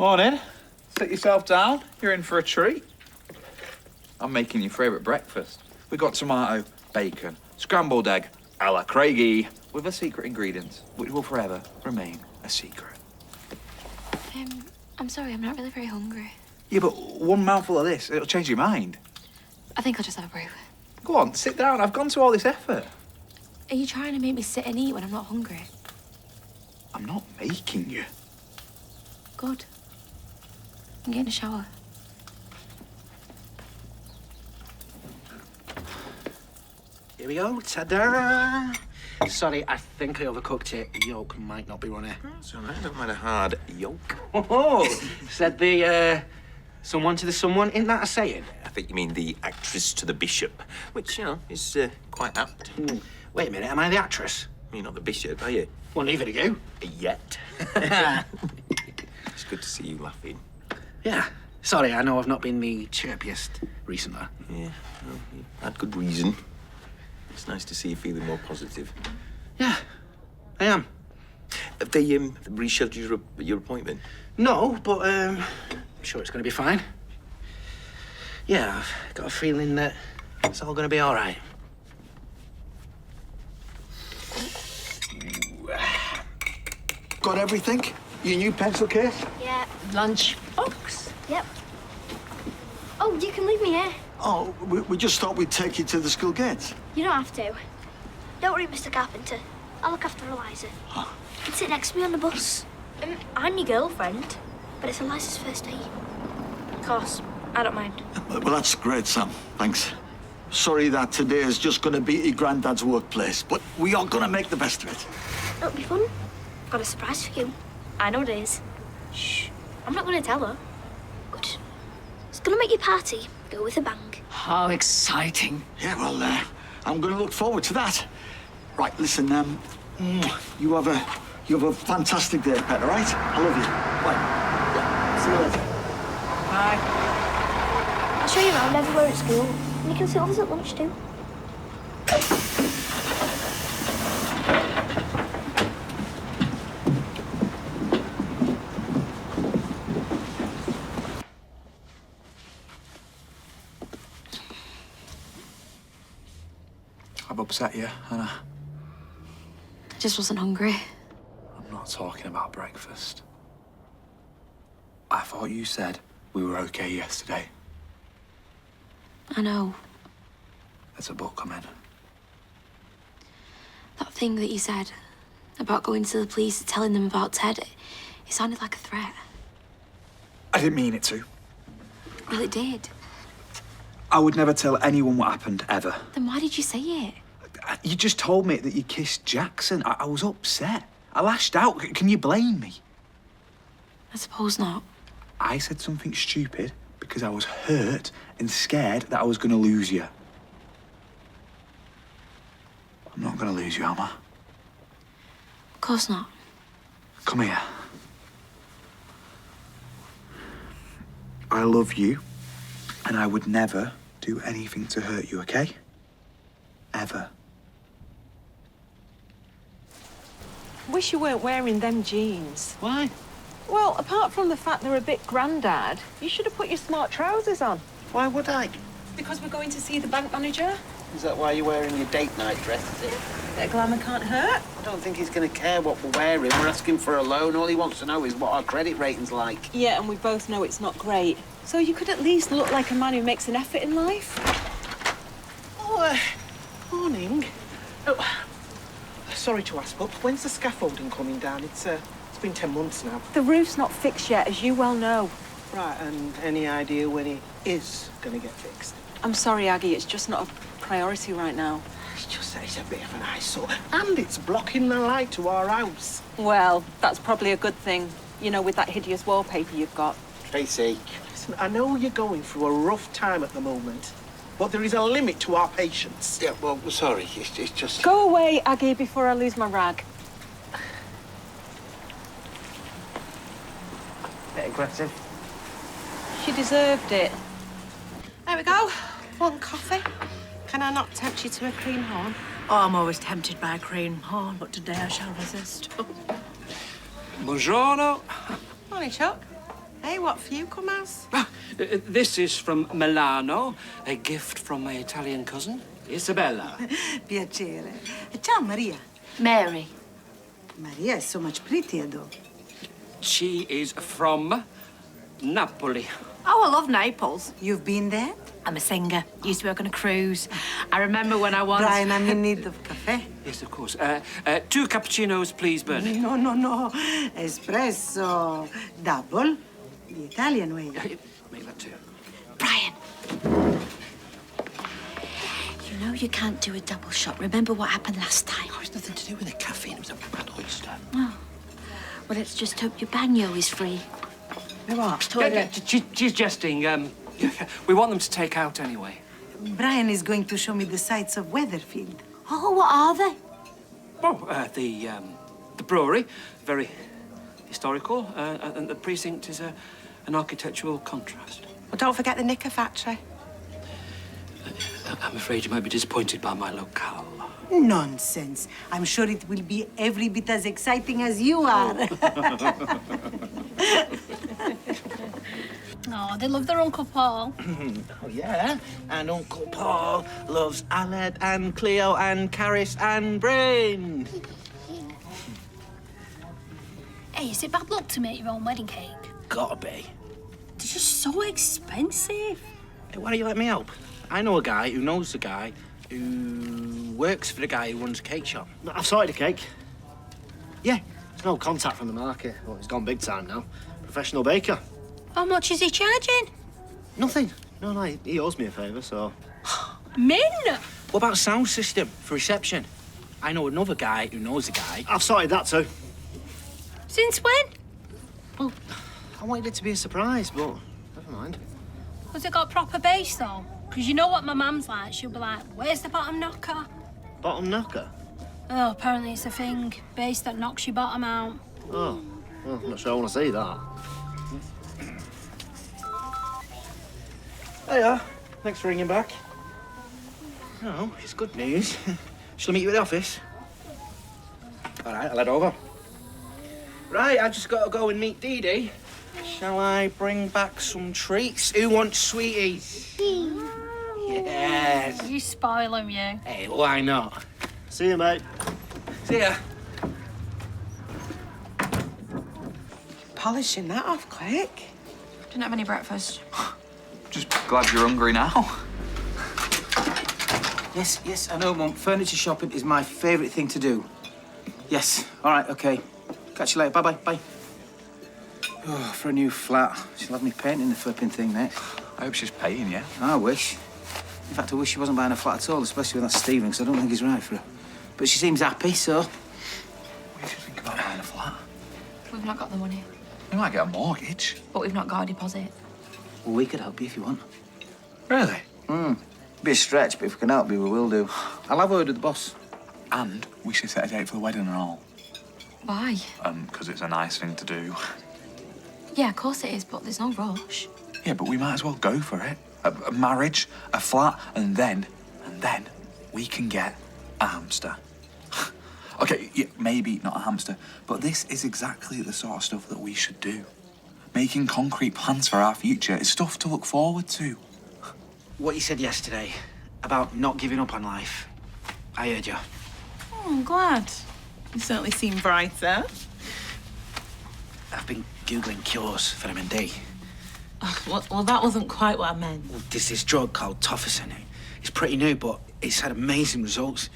Morning. Sit yourself down. You're in for a treat. I'm making your favourite breakfast. We got tomato, bacon, scrambled egg, a la Craigie, with a secret ingredient, which will forever remain a secret. I'm sorry, I'm not really very hungry. Yeah, but one mouthful of this, it'll change your mind. I think I'll just have a brew. Go on, sit down. I've gone to all this effort. Are you trying to make me sit and eat when I'm not hungry? I'm not making you. Good. I'm getting a shower. Here we go, ta-da! Sorry, I think I overcooked it. The yolk might not be runny. That's all right, I don't mind a hard yolk. Oh, said the, someone to the someone. Isn't that a saying? I think you mean the actress to the bishop, which, you know, is quite apt. Wait a minute, am I the actress? You're not the bishop, are you? Well, neither are you. Yet. It's good to see you laughing. Yeah. Sorry, I know I've not been the chirpiest recently. Yeah, well, you had good reason. It's nice to see you feeling more positive. Yeah, I am. Have they rescheduled your appointment? No, but I'm sure it's going to be fine. Yeah, I've got a feeling that it's all going to be all right. Got everything? Your new pencil case? Yeah. Lunch box? Yep. Oh, you can leave me here. Oh, we just thought we'd take you to the school gates. You don't have to. Don't worry, Mr. Carpenter. I'll look after Eliza. Huh? You can sit next to me on the bus. I'm your girlfriend, but it's Eliza's first date. Of course, I don't mind. Well, that's great, Sam. Thanks. Sorry that today is just going to be your granddad's workplace, but we are going to make the best of it. It'll be fun. I've got a surprise for you. I know it is. Shh. I'm not going to tell her. Good. It's going to make your party go with a bang. How exciting. Yeah, well, I'm going to look forward to that. Right, listen, you have a fantastic day, pet, all right? I love you. Bye. Yeah, see you later. Bye. I'll show you around everywhere at school, and you can sit with us at lunch too. I've upset you, Hannah. I just wasn't hungry. I'm not talking about breakfast. I thought you said we were okay yesterday. I know. There's a book coming. That thing that you said about going to the police and telling them about Ted, it sounded like a threat. I didn't mean it to. Well, it did. I would never tell anyone what happened, ever. Then why did you say it? You just told me that you kissed Jackson. I was upset. I lashed out. Can you blame me? I suppose not. I said something stupid because I was hurt and scared that I was going to lose you. I'm not going to lose you, am I? Of course not. Come here. I love you, and I would never do anything to hurt you, okay? Ever. Wish you weren't wearing them jeans. Why? Well, apart from the fact they're a bit grandad, you should have put your smart trousers on. Why would I? Because we're going to see the bank manager. Is that why you're wearing your date night dress, is it? Bit of glamour can't hurt. I don't think he's going to care what we're wearing. We're asking for a loan. All he wants to know is what our credit rating's like. Yeah, and we both know it's not great. So you could at least look like a man who makes an effort in life. Oh, morning. Oh, sorry to ask, but when's the scaffolding coming down? It's been 10 months now. The roof's not fixed yet, as you well know. Right, and any idea when it is going to get fixed? I'm sorry, Aggie, it's just not a priority right now. It's just that it's a bit of an eyesore, and it's blocking the light to our house. Well, that's probably a good thing, you know, with that hideous wallpaper you've got. Tracy. Listen, I know you're going through a rough time at the moment, but there is a limit to our patience. Yeah, well, sorry. It's just... Go away, Aggie, before I lose my rag. Bit aggressive. She deserved it. There we go. One coffee. Can I not tempt you to a cream horn? Oh, I'm always tempted by a cream horn, but today I shall resist. Buongiorno. Morning, Chuck. Hey, what for you come as? This is from Milano, a gift from my Italian cousin, Isabella. Piacere. Ciao, Maria. Mary. Maria is so much prettier, though. She is from Napoli. Oh, I love Naples. You've been there? I'm a singer. Used to work on a cruise. I remember when I was... Brian, I'm in need of cafe. Yes, of course. 2 cappuccinos, please, Bernie. No. Espresso. Double. The Italian way. Make that 2. Brian. You know you can't do a double shot. Remember what happened last time? Oh, it's nothing to do with the caffeine. It was a bad oyster. Oh. Well, let's just hope your banyo is free. What? She's jesting. We want them to take out anyway. Brian is going to show me the sights of Weatherfield. Oh, what are they? Oh, the brewery, very historical, and the precinct is an architectural contrast. Well, don't forget the knicker factory. I'm afraid you might be disappointed by my locale. Nonsense. I'm sure it will be every bit as exciting as you are. Oh, they love their Uncle Paul. Oh, yeah. And Uncle Paul loves Aled and Cleo and Caris and Brain. Hey, is it bad luck to make your own wedding cake? Gotta be. They're just so expensive. Hey, why don't you let me help? I know a guy who knows the guy who works for the guy who runs a cake shop. I've sorted a cake. Yeah, there's no contact from the market. Well, he's gone big time now. Professional baker. How much is he charging? Nothing. No, he owes me a favour, so... Min! What about sound system for reception? I know another guy who knows a guy. I've sorted that too. Since when? Well, I wanted it to be a surprise, but never mind. Has it got proper bass, though? Because you know what my mum's like. She'll be like, where's the bottom knocker? Bottom knocker? Oh, apparently it's a thing. Bass that knocks your bottom out. Oh, well, I'm not sure I want to see that. Hiya. Thanks for ringing back. No, it's good news. Shall I meet you at the office? All right, I'll head over. Right, I've just got to go and meet Dee Dee. Shall I bring back some treats? Who wants sweeties? Yes. You spoil him, you. Hey, why not? See you, mate. See ya. Polishing that off quick. Didn't have any breakfast. Just glad you're hungry now. Yes, I know, Mum. Furniture shopping is my favourite thing to do. Yes, all right, OK. Catch you later. Bye-bye, bye. Oh, for a new flat. She'll have me painting the flipping thing next. I hope she's paying you. I wish. In fact, I wish she wasn't buying a flat at all, especially with that Stephen, because I don't think he's right for her. But she seems happy, so... What do you think about buying a flat? We've not got the money. We might get a mortgage. But we've not got a deposit. Well, we could help you if you want. Really? Be a stretch, but if we can help you, we will do. I'll have a word with the boss. And we should set a date for the wedding and all. Why? Because it's a nice thing to do. Yeah, of course it is, but there's no rush. Yeah, but we might as well go for it. A marriage, a flat, and then we can get a hamster. Okay, yeah, maybe not a hamster, but this is exactly the sort of stuff that we should do. Making concrete plans for our future is stuff to look forward to. What you said yesterday about not giving up on life, I heard you. Oh, I'm glad. You certainly seem brighter. I've been Googling cures for MND. Well, that wasn't quite what I meant. Well, there's this drug called Tofersen. It's pretty new, but it's had amazing results.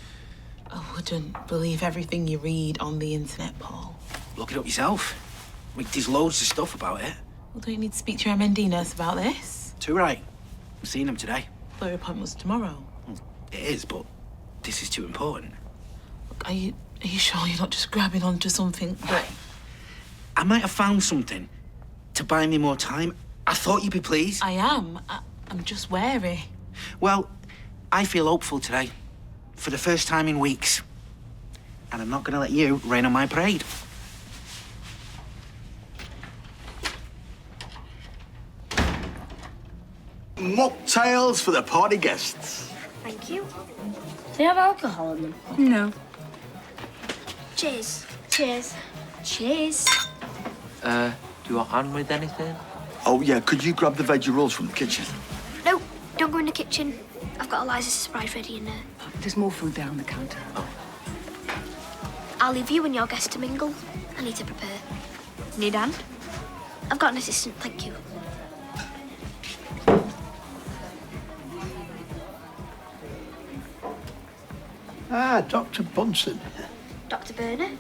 I wouldn't believe everything you read on the internet, Paul. Look it up yourself. There's loads of stuff about it. Well, don't you need to speak to your MND nurse about this? Too right. I've seen him today. Well, your appointment's tomorrow. It is, but this is too important. Look, are you sure you're not just grabbing onto something that... I might have found something to buy me more time. I thought you'd be pleased. I am. I'm just wary. Well, I feel hopeful today. For the first time in weeks. And I'm not going to let you rain on my parade. Mocktails for the party guests. Thank you. Do they have alcohol in them? No. Cheers. Cheers. Cheers. Do you want on with anything? Oh, yeah, could you grab the veggie rolls from the kitchen? No, don't go in the kitchen. I've got Eliza's surprise ready in there. There's more food there on the counter. I'll leave you and your guests to mingle. I need to prepare. Need a hand? I've got an assistant, thank you. Ah, Dr. Bunsen. Dr. Burner?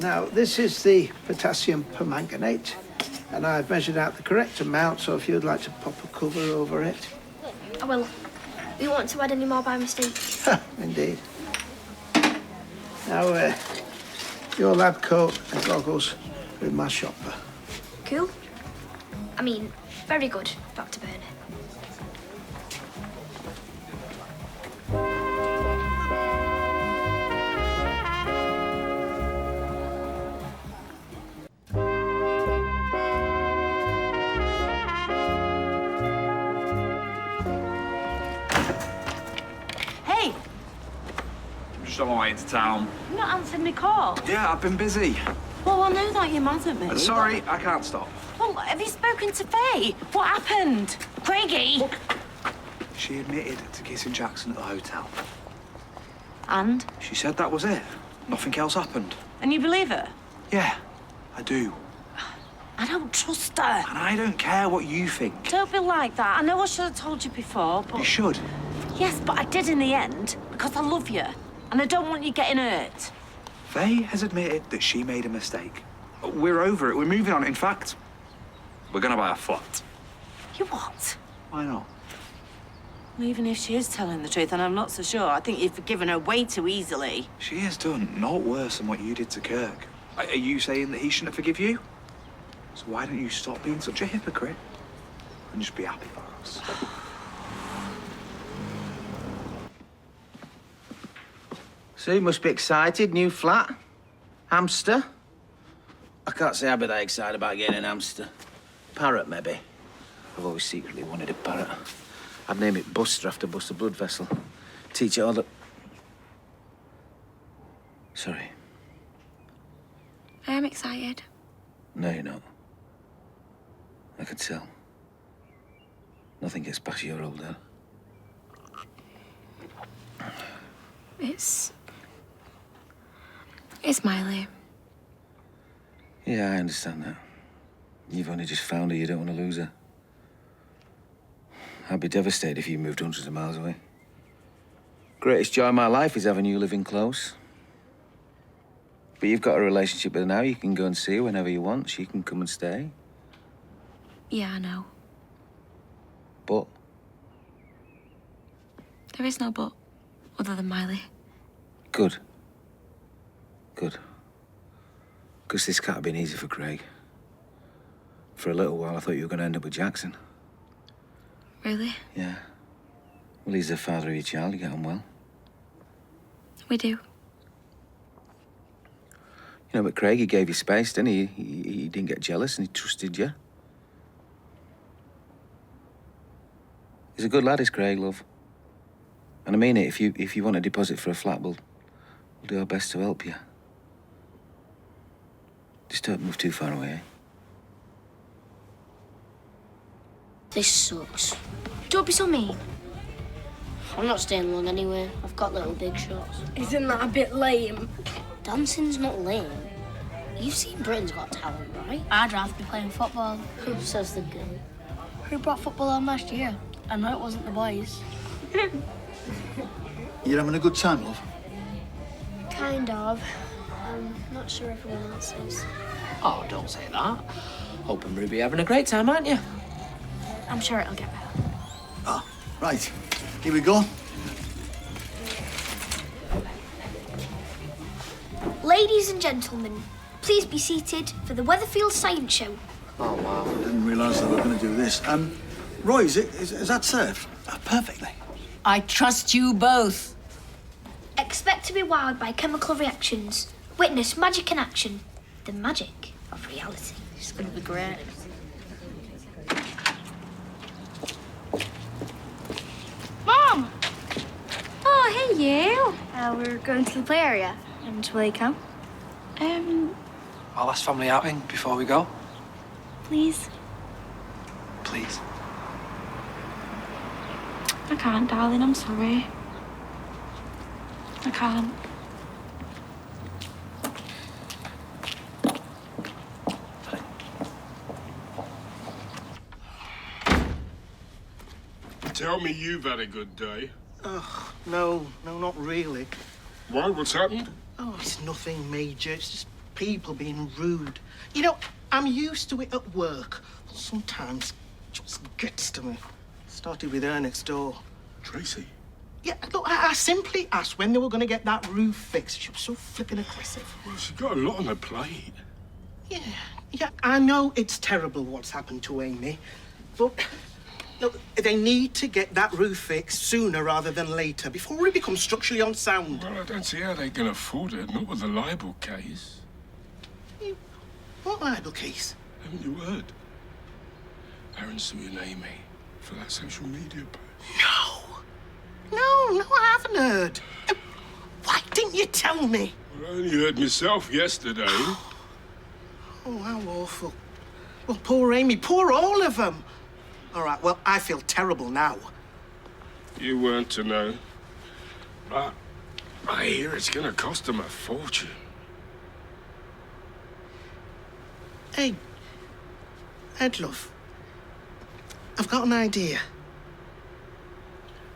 Now, this is the potassium permanganate, and I've measured out the correct amount, so if you'd like to pop a cover over it. I will. We won't want to add any more by mistake. Indeed. Now, your lab coat and goggles are in my shopper. Cool. I mean, very good, Dr. Burner. Hey, I'm just on my way into town. you've not answered my call. Yeah, I've been busy. Well, I know that you're mad at me. Sorry, I can't stop. Well, have you spoken to Faye? What happened? Craigie? She admitted to kissing Jackson at the hotel. And? She said that was it. Nothing else happened. And you believe her? Yeah, I do. I don't trust her. And I don't care what you think. Don't be like that. I know I should have told you before, but... You should. Yes, but I did in the end, because I love you. And I don't want you getting hurt. Faye has admitted that she made a mistake. We're over it. We're moving on. In fact, we're going to buy a flat. You what? Why not? Well, even if she is telling the truth, and I'm not so sure, I think you've forgiven her way too easily. She has done not worse than what you did to Kirk. Are you saying that he shouldn't forgive you? So why don't you stop being such a hypocrite and just be happy for us? So you must be excited, new flat. Hamster? I can't say I'd be that excited about getting an hamster. Parrot, maybe. I've always secretly wanted a parrot. I'd name it Buster after Buster Blood Vessel. Teach it all the... Sorry. I am excited. No, you're not. I could tell. Nothing gets past your old dad. It's Miley. Yeah, I understand that. You've only just found her, you don't want to lose her. I'd be devastated if you moved hundreds of miles away. Greatest joy of my life is having you living close. But you've got a relationship with her now. You can go and see her whenever you want. She can come and stay. Yeah, I know. But There is no but, other than Miley. good. Good. Because this can't have been easy for Craig. For a little while, I thought you were going to end up with Jackson. Really? Yeah. Well, he's the father of your child. You get on well. We do. You know, but Craig, he gave you space, didn't he? He didn't get jealous and he trusted you. He's a good lad, is Craig, love. And I mean it, if you want a deposit for a flat, we'll do our best to help you. Just don't move too far away, eh? This sucks. Don't be so mean. I'm not staying long anyway. I've got little big shots. Isn't that a bit lame? Dancing's not lame. You've seen Britain's Got Talent, right? I'd rather be playing football. Says the girl. Who brought football on last year? I know it wasn't the boys. You're having a good time, love? Kind of. I'm not sure everyone else is. Oh, don't say that. Hope and Ruby having a great time, aren't you? I'm sure it'll get better. Ah, right. Here we go. Ladies and gentlemen, please be seated for the Weatherfield Science Show. Oh, wow. I didn't realise they were going to do this. Roy, is that served? Perfectly. I trust you both. Expect to be wowed by chemical reactions. Witness magic in action. The magic of reality. It's going to be great. Mom! Oh, hey, you. We're going to the play area. And will you come? Our last family outing before we go. Please? please. I can't, darling. I'm sorry. I can't. Tell me you've had a good day. Oh, no, not really. Why? What's happened? Oh, it's nothing major. It's just people being rude. You know, I'm used to it at work. Sometimes it just gets to me. Started with her next door. Tracy? Yeah, look, I simply asked when they were going to get that roof fixed. She was so flippin' aggressive. Well, she's got a lot on her plate. Yeah, I know it's terrible what's happened to Amy, but look, they need to get that roof fixed sooner rather than later, before it becomes structurally unsound. Well, I don't see how they can afford it, not with the libel case. What libel case? Haven't you heard? Aaron's suing Amy for that social media post. No, I haven't heard. Why didn't you tell me? Well, I only heard myself yesterday. Oh, how awful. Well, poor Amy, poor all of them. All right, well, I feel terrible now. You weren't to know. But I hear it's going to cost them a fortune. Hey, Ed, love, I've got an idea.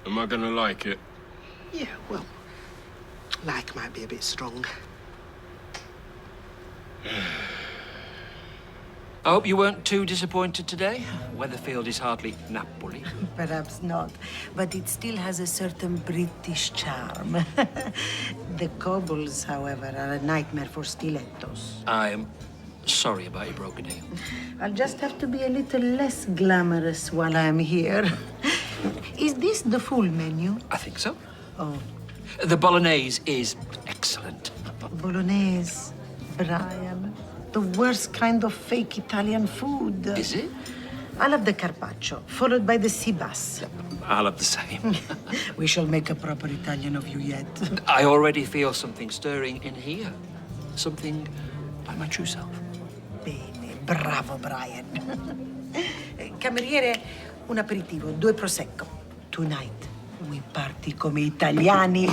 Am I going to like it? Yeah, well, like might be a bit strong. I hope you weren't too disappointed today. Weatherfield is hardly Napoli. Perhaps not, but it still has a certain British charm. The cobbles, however, are a nightmare for stilettos. I am sorry about your broken heel. I'll just have to be a little less glamorous while I'm here. Is this the full menu? I think so. Oh. The bolognese is excellent. Bolognese, Brian. The worst kind of fake Italian food. Is it? I love the carpaccio, followed by the sea bass. I'll have the same. We shall make a proper Italian of you yet. I already feel something stirring in here. Something like my true self. Bene, bravo, Brian. Cameriere, un aperitivo, 2 prosecco. Tonight, we party come Italiani.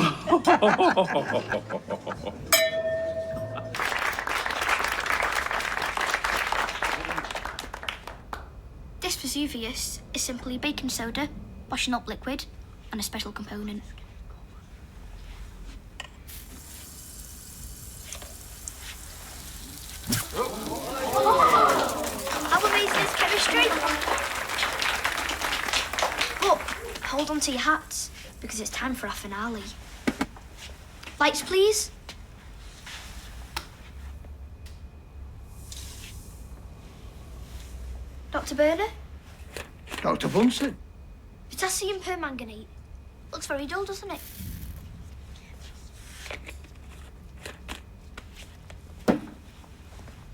This Vesuvius is simply baking soda, washing up liquid, and a special component. How amazing is chemistry? But hold on to your hats, because it's time for our finale. Lights, please. Dr. Burner? Dr. Bunsen? Potassium permanganate. Looks very dull, doesn't it?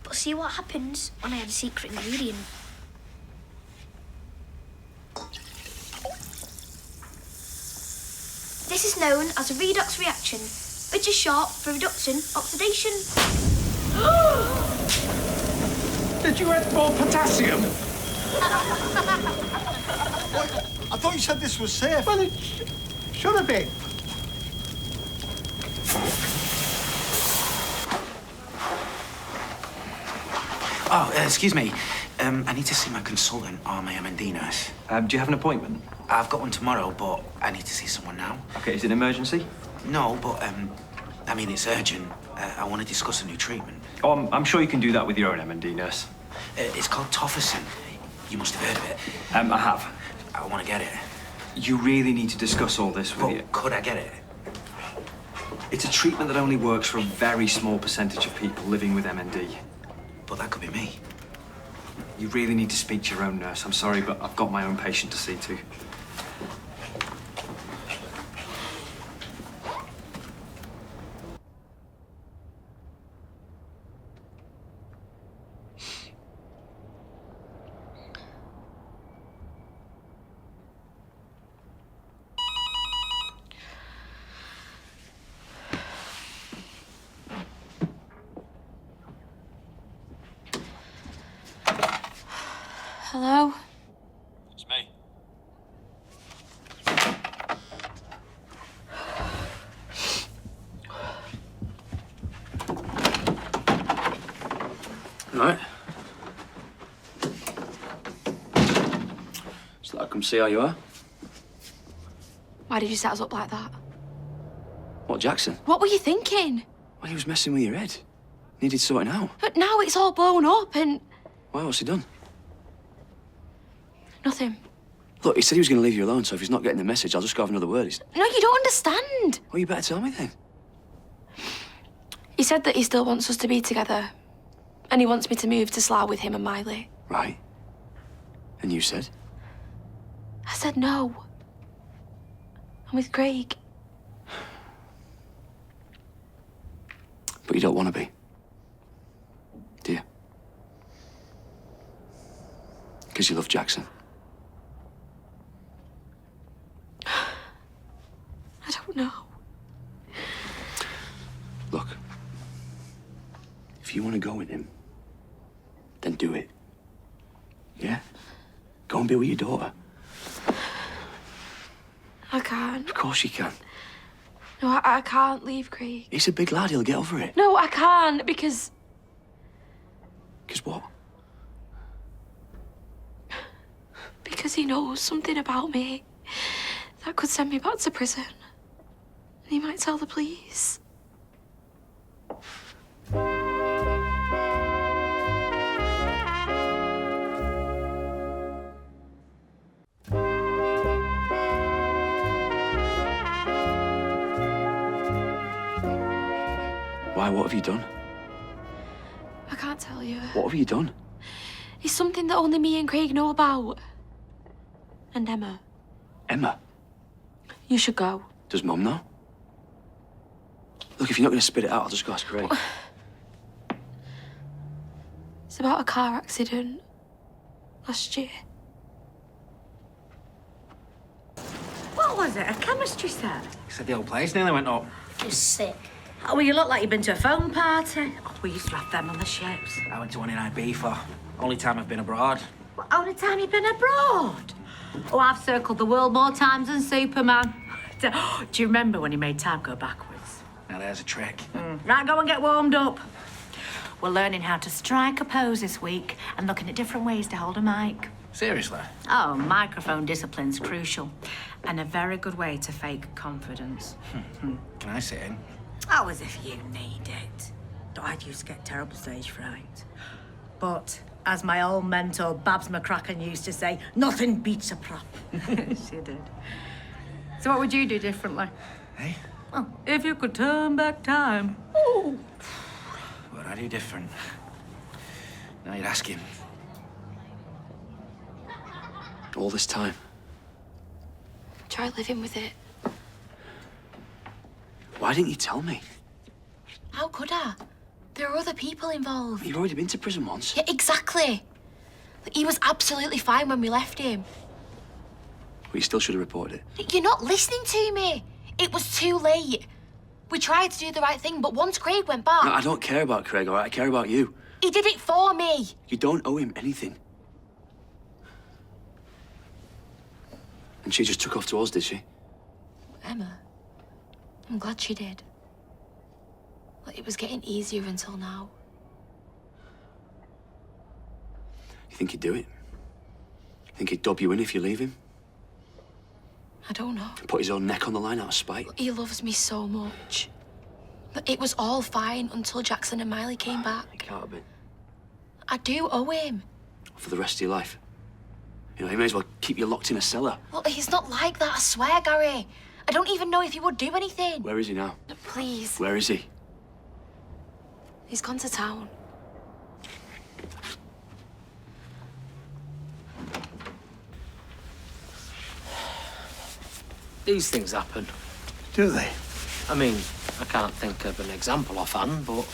But see what happens when I add a secret ingredient. This is known as a redox reaction, which is short for reduction oxidation. Did you add more potassium? I thought you said this was safe. Well, it should have been. Oh, excuse me. I need to see my consultant or my M&D nurse. Do you have an appointment? I've got one tomorrow, but I need to see someone now. Okay, is it an emergency? No, but, I mean, it's urgent. I want to discuss a new treatment. Oh, I'm sure you can do that with your own M&D nurse. It's called Tofersen. You must have heard of it. I have. I want to get it. You really need to discuss all this with you. Could I get it? It's a treatment that only works for a very small percentage of people living with MND. But that could be me. You really need to speak to your own nurse. I'm sorry, but I've got my own patient to see to. Hello? Right. So I'll come see how you are. Why did you set us up like that? What, Jackson? What were you thinking? Well, he was messing with your head. Needed sorting out. But now it's all blown up and... Why, what's he done? Nothing. Look, he said he was going to leave you alone, so if he's not getting the message, I'll just go have another word. No, you don't understand. Well, you better tell me then. He said that he still wants us to be together. And he wants me to move to Slough with him and Miley. Right. And you said? I said no. I'm with Craig. But you don't want to be, do you? Because you love Jackson. I don't know. Look, if you want to go with him, then do it. Yeah? Go and be with your daughter. I can't. Of course you can. No, I can't leave Craig. He's a big lad, he'll get over it. No, I can't, because... Because what? Because he knows something about me that could send me back to prison. And he might tell the police. Why, what have you done? I can't tell you. What have you done? It's something that only me and Craig know about. And Emma. Emma? You should go. Does Mum know? Look, if you're not going to spit it out, I'll just go ask Craig. It's about a car accident last year. What was it? A chemistry set? He said the old place nearly went up. He's sick. Oh, well, you look like you've been to a phone party. Oh, we used to have them on the ships. I went to one in IB for only time I've been abroad. Well, only time you've been abroad? Oh, I've circled the world more times than Superman. Do you remember when he made time go backwards? Now there's a trick. Right, go and get warmed up. We're learning how to strike a pose this week and looking at different ways to hold a mic. Seriously? Oh, microphone discipline's crucial and a very good way to fake confidence. Can I sit in? Oh, as if you need it. I used to get terrible stage fright. But as my old mentor Babs McCracken used to say, nothing beats a prop. She did. So what would you do differently? Hey? Oh, if you could turn back time. Ooh. What I do different? Now you'd ask him. All this time. Try living with it. Why didn't you tell me? How could I? There are other people involved. You've already been to prison once. Yeah, exactly. He was absolutely fine when we left him. But you still should have reported it. You're not listening to me. It was too late. We tried to do the right thing, but once Craig went back... No, I don't care about Craig, all right? I care about you. He did it for me. You don't owe him anything. And she just took off to us, did she? Emma, I'm glad she did. But it was getting easier until now. You think he'd do it? You think he'd dob you in if you leave him? I don't know. Put his own neck on the line out of spite? He loves me so much. But it was all fine until Jackson and Miley came back. It can't have been. I do owe him. For the rest of your life. You know, he may as well keep you locked in a cellar. Well, he's not like that, I swear, Gary. I don't even know if he would do anything. Where is he now? Please. Where is he? He's gone to town. These things happen. Do they? I mean, I can't think of an example offhand, but...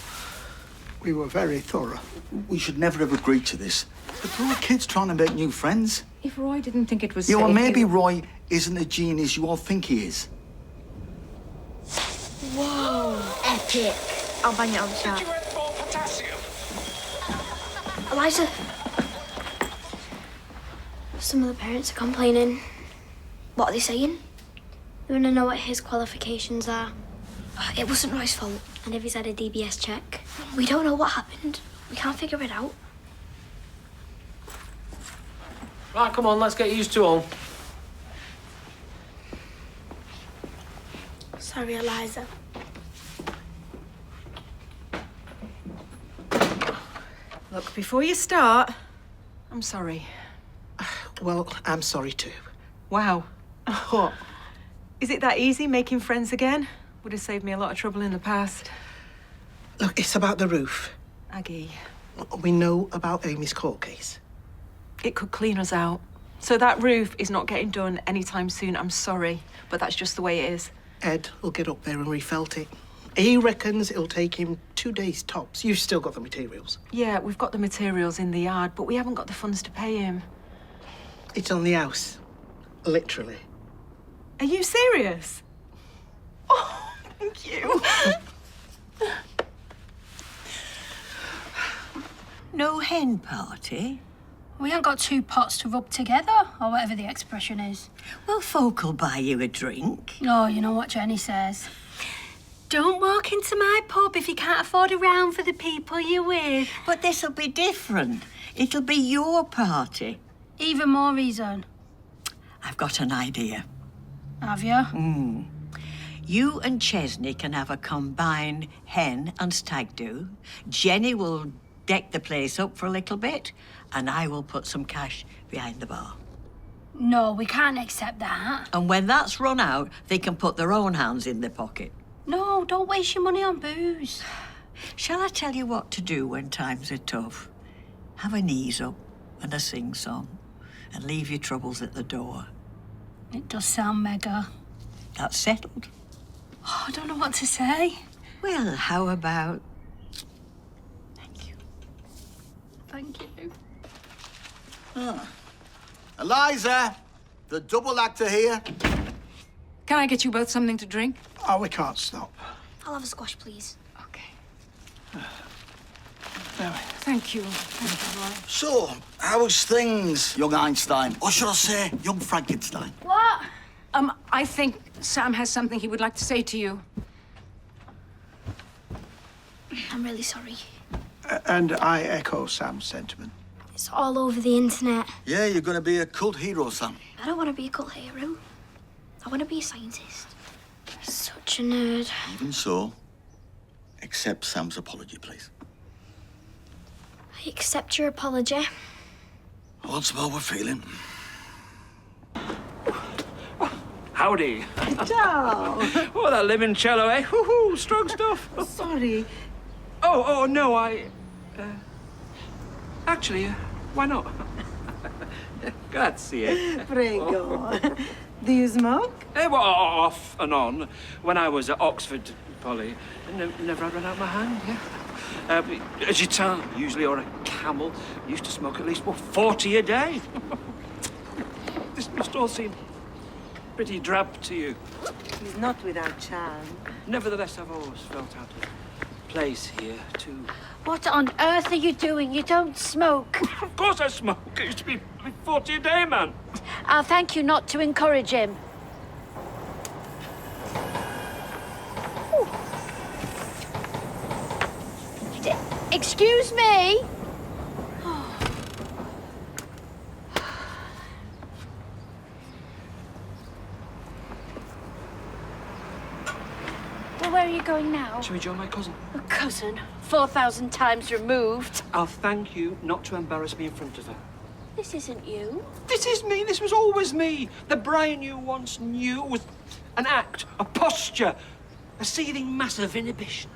We were very thorough. We should never have agreed to this. But there are kids trying to make new friends. If Roy didn't think it was You know, safe, maybe he- Roy isn't the genius you all think he is. Whoa, epic. I'll bang it on the sharp. Eliza, some of the parents are complaining. What are they saying? They want to know what his qualifications are. It wasn't Roy's fault. And if he's had a DBS check. We don't know what happened. We can't figure it out. Right, come on, let's get used to home. Sorry, Eliza. Look, before you start, I'm sorry. Well, I'm sorry too. Wow. What? Is it that easy making friends again? Would have saved me a lot of trouble in the past. Look, it's about the roof. Aggie. We know about Amy's court case. It could clean us out. So that roof is not getting done anytime soon. I'm sorry, but that's just the way it is. Ed will get up there and refelt it. He reckons it'll take him 2 days tops. You've still got the materials. Yeah, we've got the materials in the yard, but we haven't got the funds to pay him. It's on the house. Literally. Are you serious? Oh, thank you. No hen party? We ain't got 2 pots to rub together, or whatever the expression is. Well, folk'll buy you a drink. Oh, you know what Jenny says. Don't walk into my pub if you can't afford a round for the people you're with. But this'll be different. It'll be your party. Even more reason. I've got an idea. Have you? You and Chesney can have a combined hen and stag do. Jenny will deck the place up for a little bit, and I will put some cash behind the bar. No, we can't accept that. And when that's run out, they can put their own hands in their pocket. No, don't waste your money on booze. Shall I tell you what to do when times are tough? Have a knees up and a sing-song, and leave your troubles at the door. It does sound mega. That's settled. Oh, I don't know what to say. Well, how about... Thank you. Eliza, the double actor here. Can I get you both something to drink? Oh, we can't stop. I'll have a squash, please. Thank you. Thank you, Roy. So, how's things, young Einstein? Or should I say, young Frankenstein? What? I think Sam has something he would like to say to you. I'm really sorry. And I echo Sam's sentiment. It's all over the internet. Yeah, you're gonna be a cult hero, Sam. I don't want to be a cult hero. I want to be a scientist. Such a nerd. Even so, accept Sam's apology, please. I accept your apology. What's more we're feeling? Howdy. Ciao. Oh, that limoncello, eh? Woohoo, strong stuff. Sorry. Oh, no, actually, why not? Grazie. Prego. Do you smoke? Well, off and on. When I was at Oxford, Polly, never had run out my hand, yeah. A gitan, usually, or a camel. Used to smoke at least, 40 a day. This must all seem pretty drab to you. He's not without charm. Nevertheless, I've always felt out of place here, too. What on earth are you doing? You don't smoke. Of course I smoke. It used to be 40 a day, man. I'll thank you not to encourage him. Excuse me? Well, where are you going now? Shall we join my cousin? A cousin? 4,000 times removed. I'll thank you not to embarrass me in front of her. This isn't you. This is me. This was always me. The Brian you once knew was an act, a posture, a seething mass of inhibition.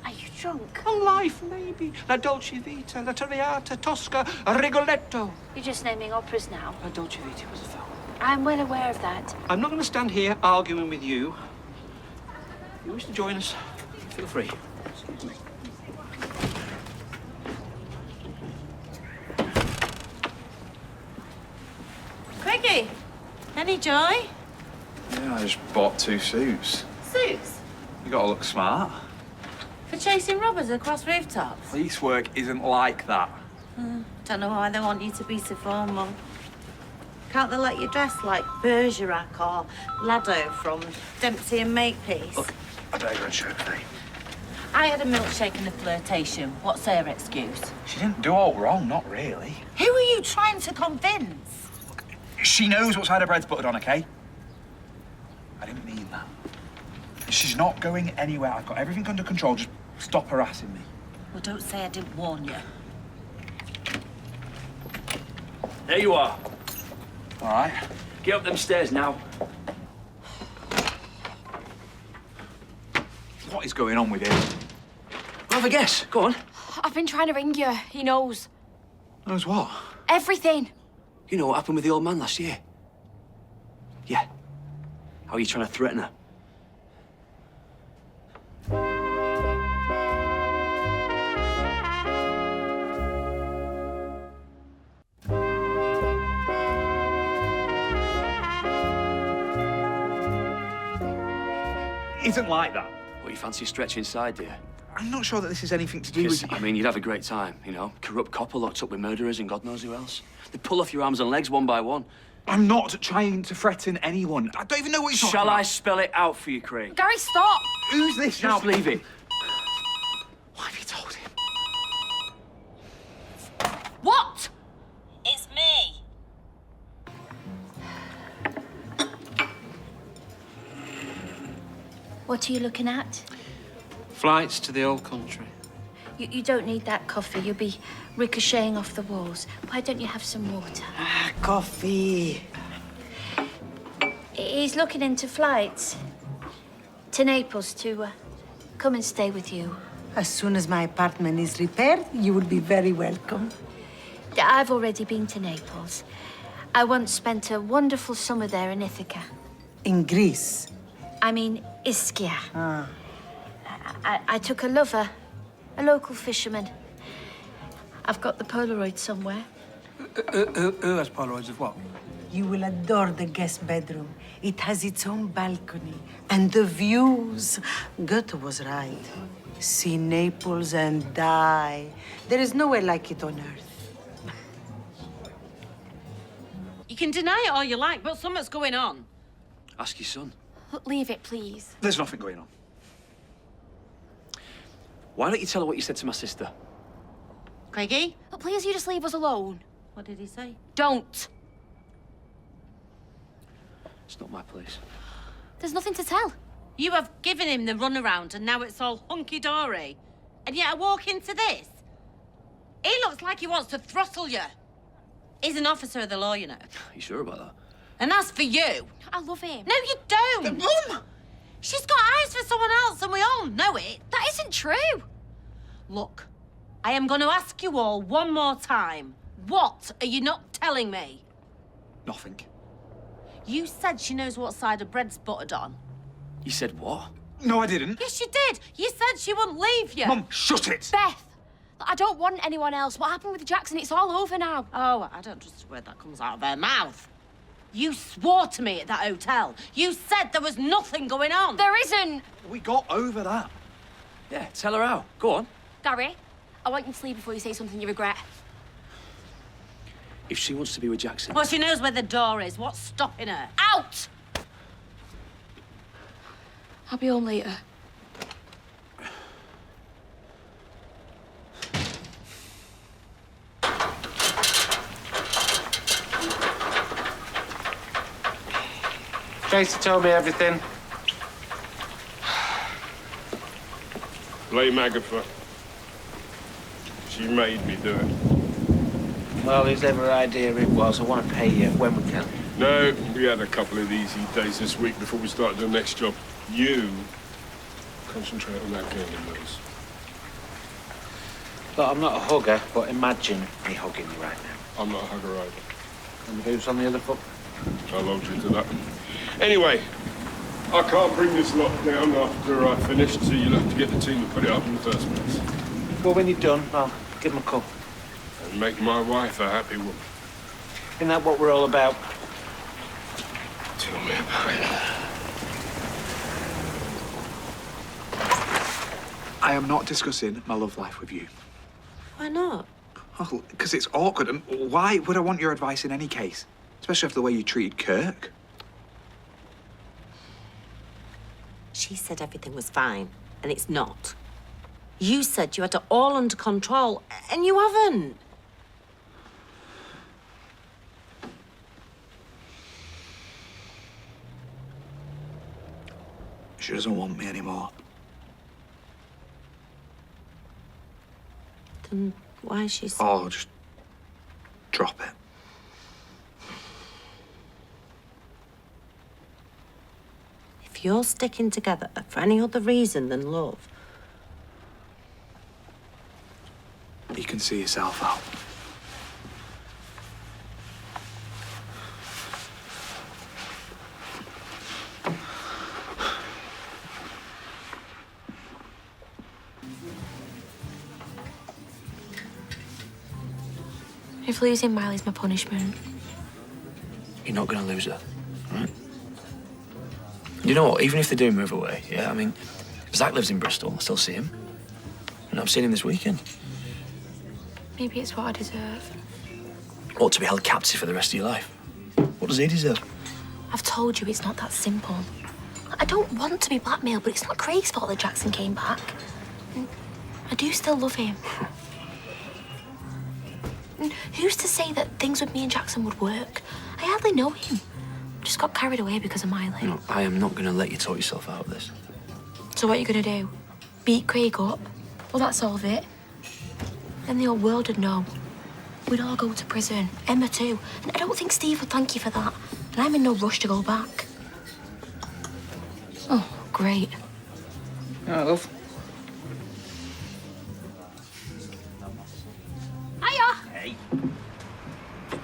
Are you drunk? A life, maybe. La Dolce Vita, La Traviata, Tosca, Rigoletto. You're just naming operas now. La Dolce Vita was a film. I'm well aware of that. I'm not going to stand here arguing with you. If you wish to join us, feel free. Excuse me. Craigie, any joy? Yeah, I just bought 2 suits. Suits? You gotta look smart. For chasing robbers across rooftops? Police work isn't like that. Don't know why they want you to be so formal. Can't they let you dress like Bergerac or Lado from Dempsey and Makepeace? Look, I better go and show I had a milkshake and a flirtation. What's her excuse? She didn't do all wrong, not really. Who are you trying to convince? She knows what side her bread's buttered on, okay? I didn't mean that. She's not going anywhere. I've got everything under control. Just stop harassing me. Well, don't say I didn't warn you. There you are. All right. Get up them stairs now. What is going on with him? Well, have a guess. Go on. I've been trying to ring you. He knows. Knows what? Everything. You know what happened with the old man last year? Yeah. How are you trying to threaten her? Isn't like that. Well, you fancy a stretch inside, do you? I'm not sure that this has anything to do with... I mean, you'd have a great time, you know? Corrupt couple locked up with murderers and God knows who else. They'd pull off your arms and legs one by one. I'm not trying to threaten anyone. I don't even know what you're talking Shall about. I spell it out for you, Craig? Gary, stop! Who's this now? Just leave it. What have you told him? What? It's me. What are you looking at? Flights to the old country. You don't need that coffee. You'll be ricocheting off the walls. Why don't you have some water? Coffee. He's looking into flights. To Naples to come and stay with you. As soon as my apartment is repaired, you will be very welcome. I've already been to Naples. I once spent a wonderful summer there in Ithaca. In Greece? I mean, Ischia. Ah. I took a lover, a local fisherman. I've got the Polaroid somewhere. Who has Polaroids of what? You will adore the guest bedroom. It has its own balcony. And the views. Goethe was right. See Naples and die. There is nowhere like it on earth. You can deny it all you like, but something's going on. Ask your son. Leave it, please. There's nothing going on. Why don't you tell her what you said to my sister? Craigie? But please, you just leave us alone. What did he say? Don't. It's not my place. There's nothing to tell. You have given him the runaround and now it's all hunky-dory. And yet I walk into this. He looks like he wants to throttle you. He's an officer of the law, you know. You sure about that? And as for you... I love him. No, you don't. Mum! She's got eyes for someone else and we all know it. That isn't true. Look, I am going to ask you all one more time. What are you not telling me? Nothing. You said she knows what side her bread's buttered on. You said what? No, I didn't. Yes, you did. You said she wouldn't leave you. Mum, shut it! Beth, I don't want anyone else. What happened with Jackson? It's all over now. Oh, I don't trust a word that comes out of her mouth. You swore to me at that hotel. You said there was nothing going on. There isn't. We got over that. Yeah, tell her how. Go on. Gary, I want you to leave before you say something you regret. If she wants to be with Jackson... Well, she knows where the door is. What's stopping her? Out! I'll be home later. Tracy told me everything. Blame Agatha. She made me do it. Well, whoever idea it was, I want to pay you when we can. No, we had a couple of easy days this week before we started the next job. You concentrate on that girl in those. Look, I'm not a hugger, but imagine me hugging you right now. I'm not a hugger either. And the boots on the other foot. I'll hold you to that. Anyway, I can't bring this lot down after I finish, so you'll have to get the team to put it up in the first place. Well, when you're done, I'll give them a call. And make my wife a happy woman. Isn't that what we're all about? Tell me about it. I am not discussing my love life with you. Why not? Oh, because it's awkward, and why would I want your advice in any case? Especially after the way you treated Kirk. She said everything was fine, and it's not. You said you had it all under control, and you haven't. She doesn't want me anymore. Then why is she... Oh, just drop it. If you're sticking together for any other reason than love... You can see yourself out. If losing Miley's my punishment. You're not going to lose her, right? You know what? Even if they do move away, yeah, I mean, Zach lives in Bristol. I still see him. And I've seen him this weekend. Maybe it's what I deserve. Or to be held captive for the rest of your life. What does he deserve? I've told you it's not that simple. I don't want to be blackmailed, but it's not Craig's fault that Jackson came back. I do still love him. Who's to say that things with me and Jackson would work? I hardly know him. Just got carried away because of Miley. No, I am not going to let you talk yourself out of this. So what are you going to do? Beat Craig up? Will that solve it? Then the whole world would know. We'd all go to prison. Emma too. And I don't think Steve would thank you for that. And I'm in no rush to go back. Oh, great. Yeah, love. Hiya! Hey.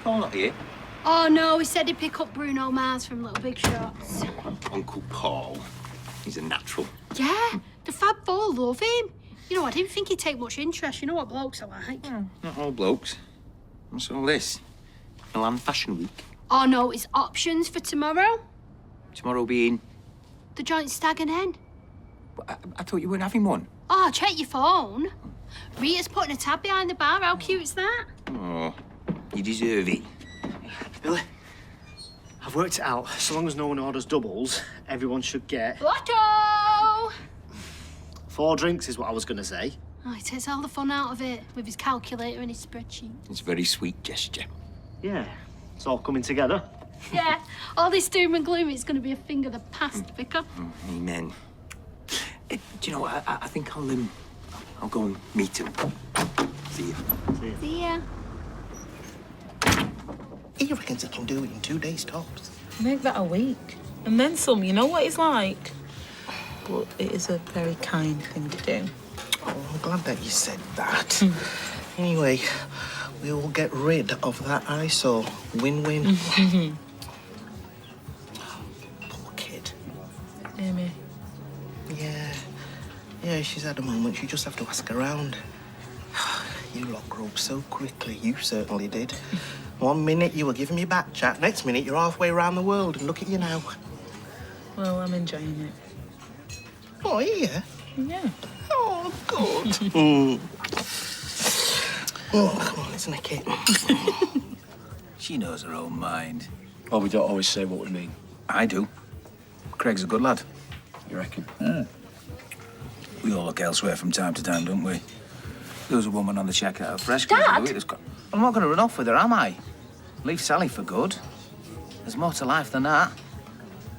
Paul not here? Oh, no, he said he'd pick up Bruno Mars from Little Big Shots. Uncle Paul. He's a natural. Yeah, the Fab Four love him. You know, I didn't think he'd take much interest. You know what blokes are like. Not all blokes. What's all this? Milan Fashion Week? Oh, no, it's options for tomorrow. Tomorrow being... The joint stag and hen. I thought you weren't having one. Oh, check your phone. Rita's putting a tab behind the bar. How cute's that? Oh, you deserve it. Billy, I've worked it out. So long as no one orders doubles, everyone should get... Lotto! 4 drinks is what I was going to say. Oh, he takes all the fun out of it with his calculator and his spreadsheet. It's a very sweet gesture. Yeah, it's all coming together. Yeah, all this doom and gloom, it's going to be a thing of the past, Vicar. Amen. Do you know what? I think I'll go and meet him. See you. See ya. He reckons he can do it in 2 days tops. Make that a week. And then some, you know what it's like. But it is a very kind thing to do. Oh, I'm glad that you said that. Anyway, we will get rid of that eyesore. Win-win. Poor kid. Amy. Yeah, she's had a moment. You just have to ask around. You lot grow up so quickly. You certainly did. 1 minute you were giving me back chat. Next minute you're halfway around the world. And look at you now. Well, I'm enjoying it. Oh, yeah? Yeah. Oh, good. Oh, come on, let's nick it. She knows her own mind. Well, we don't always say what we mean. I do. Craig's a good lad. You reckon? We all look elsewhere from time to time, don't we? There was a woman on the checkout fresh. Dad? I'm not going to run off with her, am I? Leave Sally for good. There's more to life than that.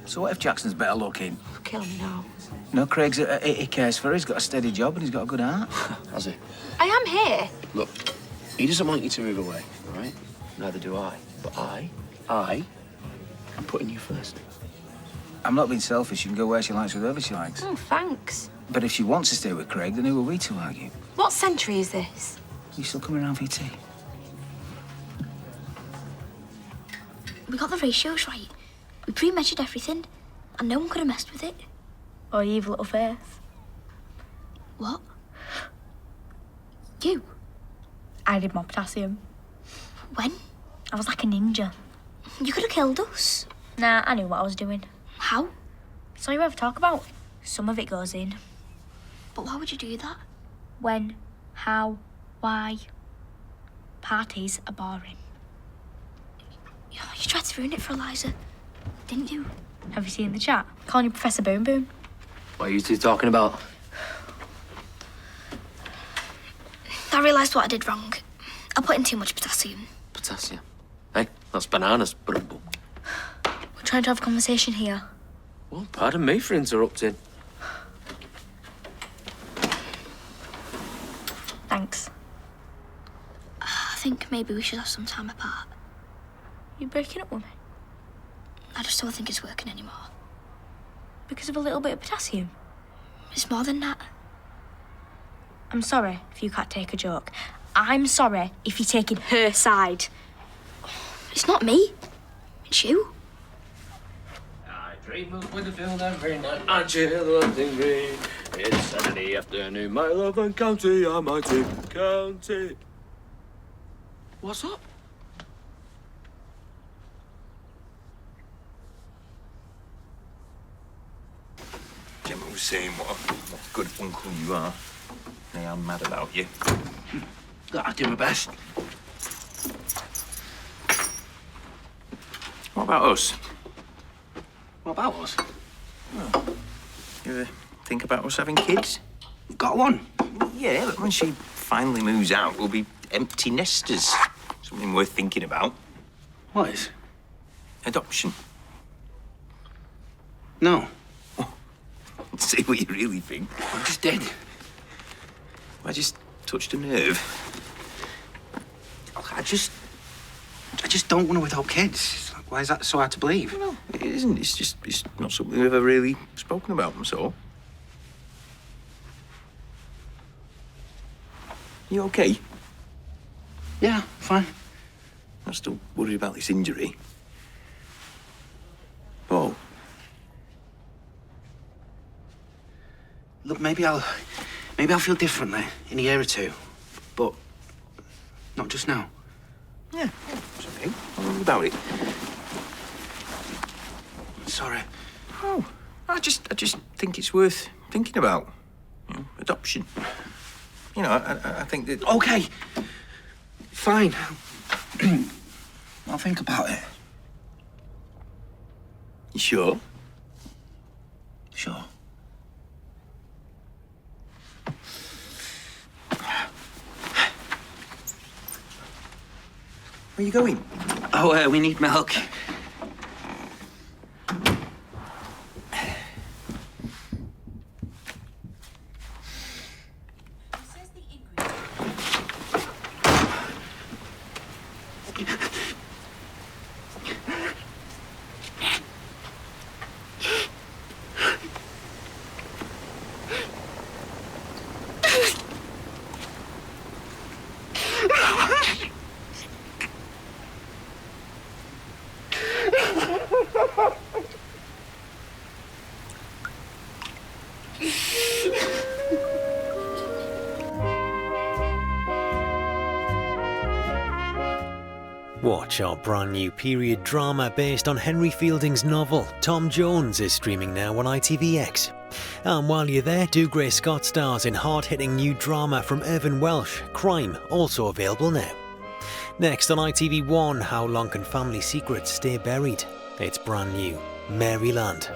So what if Jackson's better looking? Kill me now. No, Craig's he cares for her. He's got a steady job and he's got a good heart. Has he? I am here. Look, he doesn't want you to move away, all right? Neither do I. But I am putting you first. I'm not being selfish. She can go where she likes with whoever she likes. Oh, thanks. But if she wants to stay with Craig, then who are we to argue? What century is this? You still coming around for your tea? We got the ratios right. We pre-measured everything, and no one could have messed with it. Or you evil little face. What? You? I did my potassium. When? I was like a ninja. You could have killed us. Nah, I knew what I was doing. How? So you ever talk about? Some of it goes in. But why would you do that? When? How? Why? Parties are boring. You tried to ruin it for Eliza, didn't you? Have you seen the chat? Calling you Professor Boom Boom. What are you two talking about? I realised what I did wrong. I put in too much potassium. Potassium. Hey, that's bananas, Brumble. We're trying to have a conversation here. Well, pardon me for interrupting. Thanks. I think maybe we should have some time apart. You breaking up with me? I just don't think it's working anymore. Because of a little bit of potassium? It's more than that. I'm sorry if you can't take a joke. I'm sorry if you're taking her side. It's not me. It's you. I dream of Winterfield every night. I chill London green. It's Saturday afternoon. My love and county are my team. County. What's up? Gemma was saying what a good uncle you are. They are mad about you. I do my best. What about us? What about us? You ever think about us having kids? Got one? Yeah, but when she finally moves out, we'll be empty nesters. Something worth thinking about. What is? Adoption. No. See what you really think. I just did. I just touched a nerve. I just don't want to without kids. Why is that so hard to believe? No, it isn't. It's not something we've ever really spoken about, that's all. You okay? Yeah, fine. I'm still worried about this injury. Oh. Look, maybe I'll feel differently in a year or two, but not just now. Yeah, it's okay. Don't worry about it. Sorry. Oh, I just think it's worth thinking about. You know, adoption. You know, I think that. Okay. Fine. I'll think about it. You sure? Sure. Where are you going? Oh, we need milk. Watch our brand new period drama based on Henry Fielding's novel, Tom Jones, is streaming now on ITVX. And while you're there, do Grace Scott stars in hard-hitting new drama from Irvine Welsh, Crime, also available now. Next on ITV1, how long can family secrets stay buried? It's brand new, Maryland.